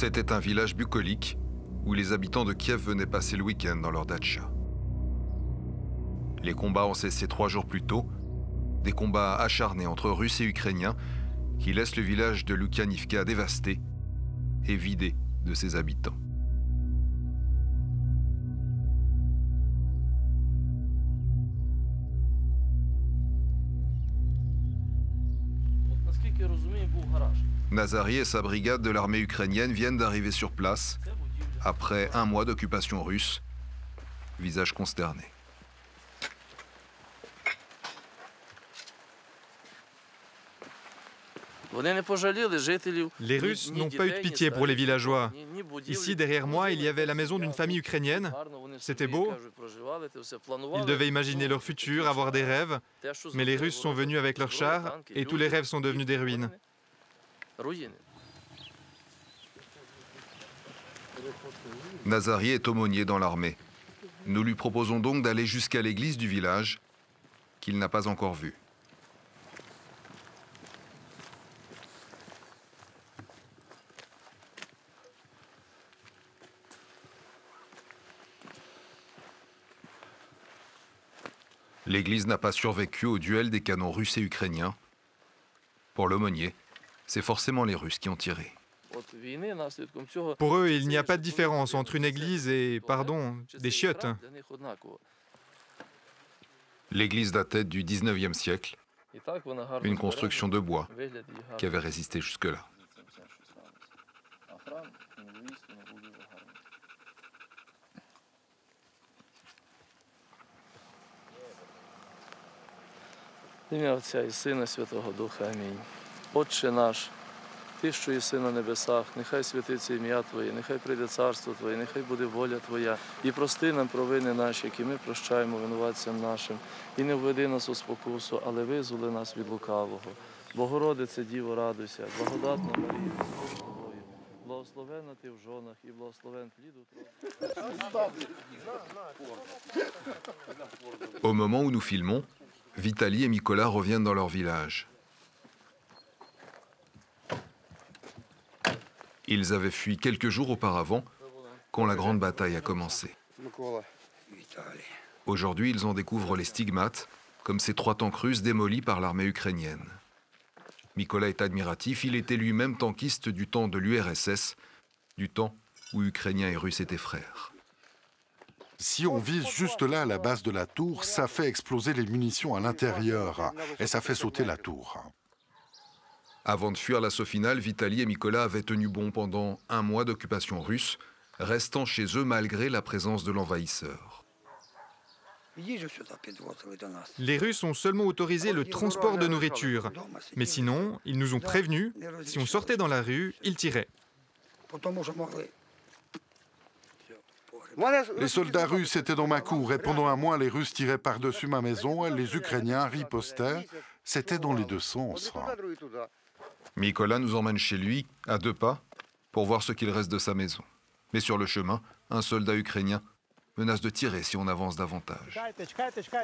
C'était un village bucolique où les habitants de Kiev venaient passer le week-end dans leur datcha. Les combats ont cessé 3 jours plus tôt, des combats acharnés entre Russes et Ukrainiens qui laissent le village de Lukianivka dévasté et vidé de ses habitants. Nazari et sa brigade de l'armée ukrainienne viennent d'arriver sur place après 1 mois d'occupation russe, visage consterné. Les Russes n'ont pas eu de pitié pour les villageois. Ici, derrière moi, il y avait la maison d'une famille ukrainienne. C'était beau. Ils devaient imaginer leur futur, avoir des rêves. Mais les Russes sont venus avec leurs chars et tous les rêves sont devenus des ruines. Nazari est aumônier dans l'armée. Nous lui proposons donc d'aller jusqu'à l'église du village, qu'il n'a pas encore vue. L'église n'a pas survécu au duel des canons russes et ukrainiens. Pour l'aumônier, c'est forcément les Russes qui ont tiré. Pour eux, il n'y a pas de différence entre une église et, des chiottes. L'église datait du 19e siècle, une construction de bois qui avait résisté jusque-là. Ім'я Отця і Сина, Святого Духа. Амінь. Отче наш, Ти, що єси на небесах, нехай святиться ім'я Твоє, нехай прийде царство Твоє, нехай буде воля Твоя. І прости нам провини наші, які ми прощаємо винуватцям нашим. І не введи нас у спокусу, але визволи нас від лукавого. Богородице, Діво, радуйся, благодатна Марія, Господь з тобою. Благословенна ти в жонах і благословен плід утроби. Au moment où nous filmons, Vitali et Mikola reviennent dans leur village. Ils avaient fui quelques jours auparavant, quand la grande bataille a commencé. Aujourd'hui, ils en découvrent les stigmates, comme ces 3 tanks russes démolis par l'armée ukrainienne. Mikola est admiratif, il était lui-même tankiste du temps de l'URSS, du temps où Ukrainiens et Russes étaient frères. Si on vise juste là, à la base de la tour, ça fait exploser les munitions à l'intérieur et ça fait sauter la tour. Avant de fuir l'assaut final, Vitali et Mikola avaient tenu bon pendant 1 mois d'occupation russe, restant chez eux malgré la présence de l'envahisseur. Les Russes ont seulement autorisé le transport de nourriture. Mais sinon, ils nous ont prévenus, si on sortait dans la rue, ils tiraient. Les soldats russes étaient dans ma cour et pendant 1 mois, les Russes tiraient par-dessus ma maison, les Ukrainiens ripostaient. C'était dans les 2 sens. Mikola nous emmène chez lui, à 2 pas, pour voir ce qu'il reste de sa maison. Mais sur le chemin, un soldat ukrainien menace de tirer si on avance davantage.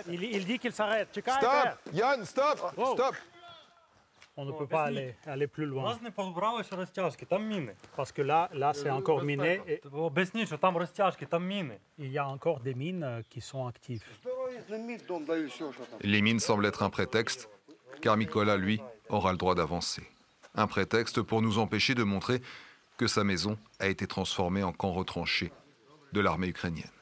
Il dit qu'il s'arrête. Stop! Yann, stop! Stop! On ne peut pas aller plus loin. Parce que là c'est encore miné. Et il y a encore des mines qui sont actives. Les mines semblent être un prétexte, car Mikola, lui, aura le droit d'avancer. Un prétexte pour nous empêcher de montrer que sa maison a été transformée en camp retranché de l'armée ukrainienne.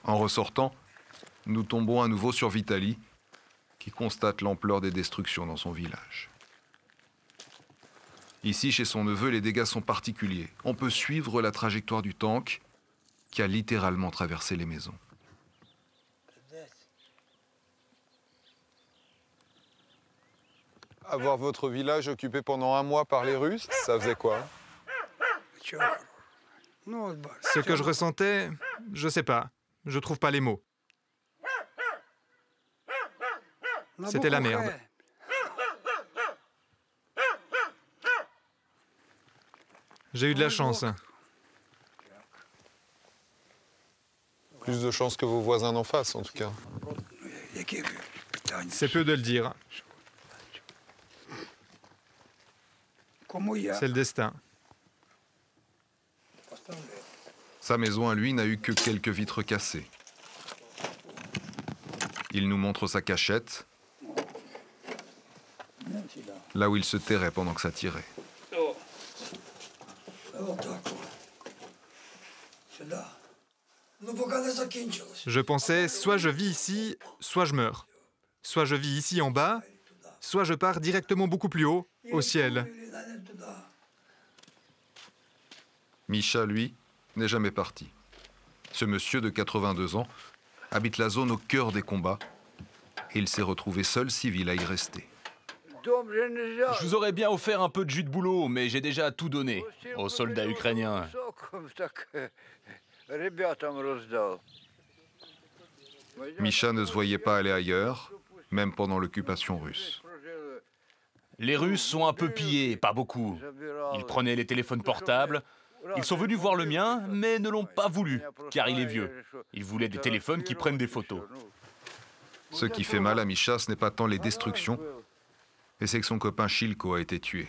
En ressortant, nous tombons à nouveau sur Vitali, qui constate l'ampleur des destructions dans son village. Ici, chez son neveu, les dégâts sont particuliers. On peut suivre la trajectoire du tank qui a littéralement traversé les maisons. Avoir votre village occupé pendant 1 mois par les Russes, ça faisait quoi? Ce que je ressentais, je sais pas. Je trouve pas les mots. C'était la merde. J'ai eu de la chance. Plus de chance que vos voisins d'en face, en tout cas. C'est peu de le dire. C'est le destin. Sa maison à lui n'a eu que quelques vitres cassées. Il nous montre sa cachette, là où il se terrait pendant que ça tirait. Je pensais, soit je vis ici, soit je meurs. Soit je vis ici en bas, soit je pars directement beaucoup plus haut, au ciel. Misha, lui, n'est jamais parti. Ce monsieur de 82 ans habite la zone au cœur des combats et il s'est retrouvé seul civil à y rester. Je vous aurais bien offert un peu de jus de boulot, mais j'ai déjà tout donné aux soldats ukrainiens. Misha ne se voyait pas aller ailleurs, même pendant l'occupation russe. Les Russes sont un peu pillés, pas beaucoup. Ils prenaient les téléphones portables. Ils sont venus voir le mien, mais ne l'ont pas voulu, car il est vieux. Ils voulaient des téléphones qui prennent des photos. Ce qui fait mal à Misha, ce n'est pas tant les destructions, mais c'est que son copain Shilko a été tué.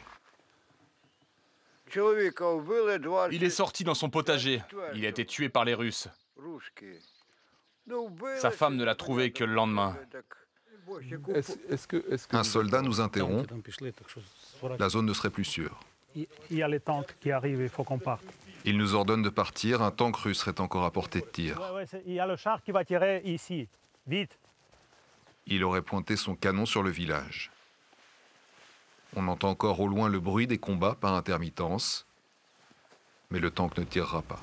Il est sorti dans son potager. Il a été tué par les Russes. Sa femme ne l'a trouvé que le lendemain. Un soldat nous interrompt. La zone ne serait plus sûre. Il y a les tanks qui arrivent, il faut qu'on parte. Il nous ordonne de partir. Un tank russe serait encore à portée de tir. Il y a le char qui va tirer ici. Vite. Il aurait pointé son canon sur le village. On entend encore au loin le bruit des combats par intermittence, mais le tank ne tirera pas.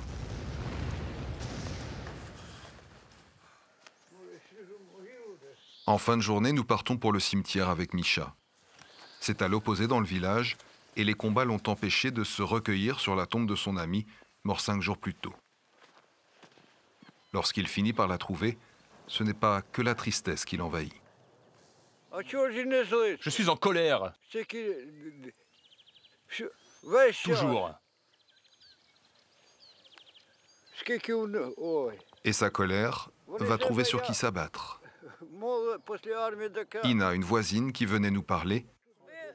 En fin de journée, nous partons pour le cimetière avec Misha. C'est à l'opposé dans le village, et les combats l'ont empêché de se recueillir sur la tombe de son ami, mort 5 jours plus tôt. Lorsqu'il finit par la trouver, ce n'est pas que la tristesse qui l'envahit. Je suis en colère. Toujours. Et sa colère va trouver sur qui s'abattre. Ina, une voisine qui venait nous parler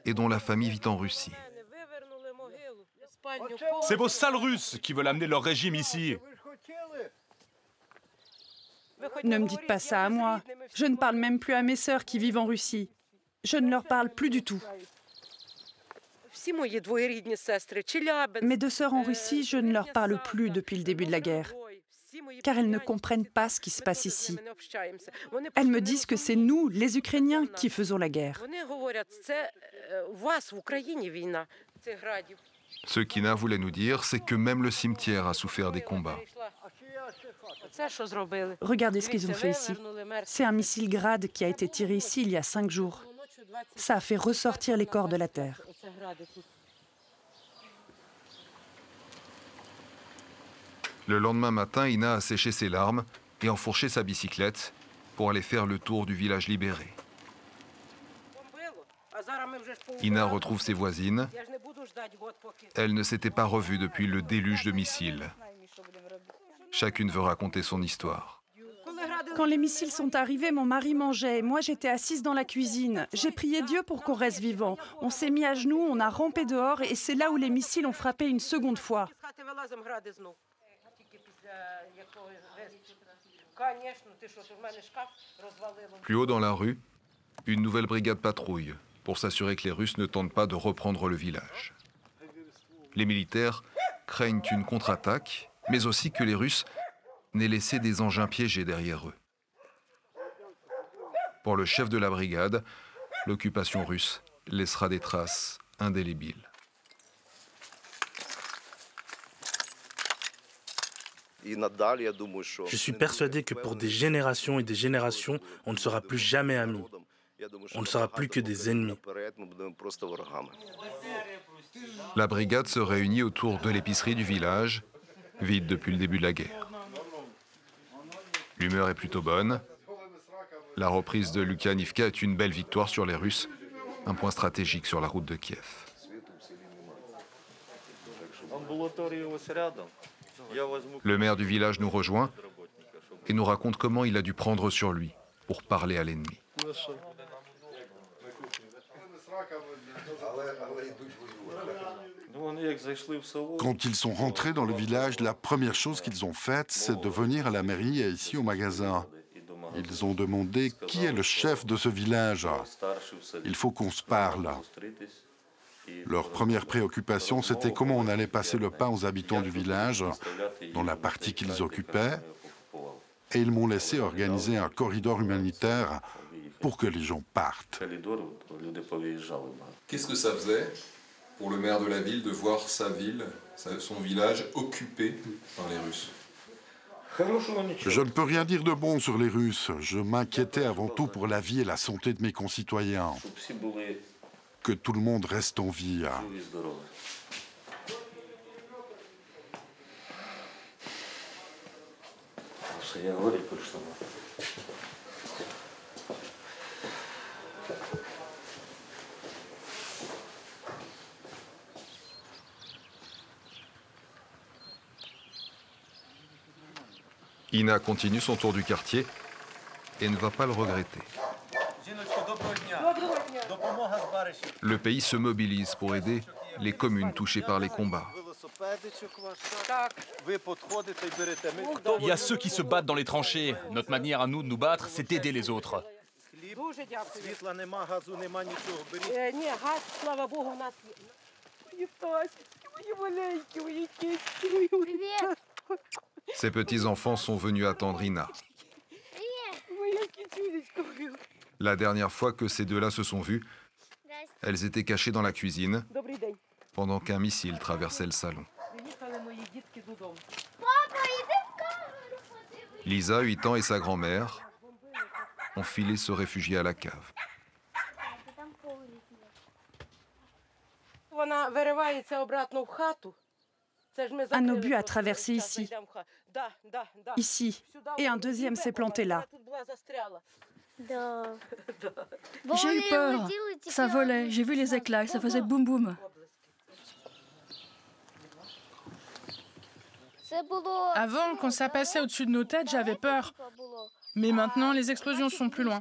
et dont la famille vit en Russie. C'est vos sales Russes qui veulent amener leur régime ici. Ne me dites pas ça à moi. Je ne parle même plus à mes sœurs qui vivent en Russie. Je ne leur parle plus du tout. Mes deux sœurs en Russie, je ne leur parle plus depuis le début de la guerre, car elles ne comprennent pas ce qui se passe ici. Elles me disent que c'est nous, les Ukrainiens, qui faisons la guerre. Ce qu'Ina voulait nous dire, c'est que même le cimetière a souffert des combats. Regardez ce qu'ils ont fait ici. C'est un missile Grad qui a été tiré ici il y a 5 jours. Ça a fait ressortir les corps de la terre. Le lendemain matin, Ina a séché ses larmes et enfourché sa bicyclette pour aller faire le tour du village libéré. Ina retrouve ses voisines. Elle ne s'était pas revue depuis le déluge de missiles. Chacune veut raconter son histoire. Quand les missiles sont arrivés, mon mari mangeait. Moi, j'étais assise dans la cuisine. J'ai prié Dieu pour qu'on reste vivant. On s'est mis à genoux, on a rampé dehors et c'est là où les missiles ont frappé une seconde fois. Plus haut dans la rue, une nouvelle brigade patrouille pour s'assurer que les Russes ne tentent pas de reprendre le village. Les militaires craignent une contre-attaque, mais aussi que les Russes n'aient laissé des engins piégés derrière eux. Pour le chef de la brigade, l'occupation russe laissera des traces indélébiles. Je suis persuadé que pour des générations et des générations, on ne sera plus jamais amis. On ne sera plus que des ennemis. La brigade se réunit autour de l'épicerie du village, vide depuis le début de la guerre. L'humeur est plutôt bonne. La reprise de Lukianivka est une belle victoire sur les Russes, un point stratégique sur la route de Kiev. Le maire du village nous rejoint et nous raconte comment il a dû prendre sur lui pour parler à l'ennemi. Quand ils sont rentrés dans le village, la première chose qu'ils ont faite, c'est de venir à la mairie et ici au magasin. Ils ont demandé qui est le chef de ce village. Il faut qu'on se parle. Leur première préoccupation, c'était comment on allait passer le pain aux habitants du village, dans la partie qu'ils occupaient. Et ils m'ont laissé organiser un corridor humanitaire pour que les gens partent. Qu'est-ce que ça faisait pour le maire de la ville de voir sa ville, son village occupé par les Russes? Je ne peux rien dire de bon sur les Russes. Je m'inquiétais avant tout pour la vie et la santé de mes concitoyens. Que tout le monde reste en vie. Ina continue son tour du quartier et ne va pas le regretter. Le pays se mobilise pour aider les communes touchées par les combats. Il y a ceux qui se battent dans les tranchées. Notre manière à nous de nous battre, c'est d'aider les autres. Ses petits-enfants sont venus attendre Ina. La dernière fois que ces deux-là se sont vus, elles étaient cachées dans la cuisine pendant qu'un missile traversait le salon. Lisa, 8 ans, et sa grand-mère ont filé se réfugier à la cave. Un obus a traversé ici. Ici. Et un deuxième s'est planté là. J'ai eu peur. Ça volait. J'ai vu les éclats. Ça faisait boum boum. Avant, quand ça passait au-dessus de nos têtes, j'avais peur. Mais maintenant, les explosions sont plus loin.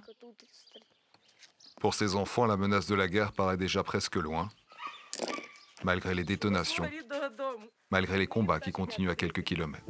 Pour ces enfants, la menace de la guerre paraît déjà presque loin, malgré les détonations, malgré les combats qui continuent à quelques kilomètres.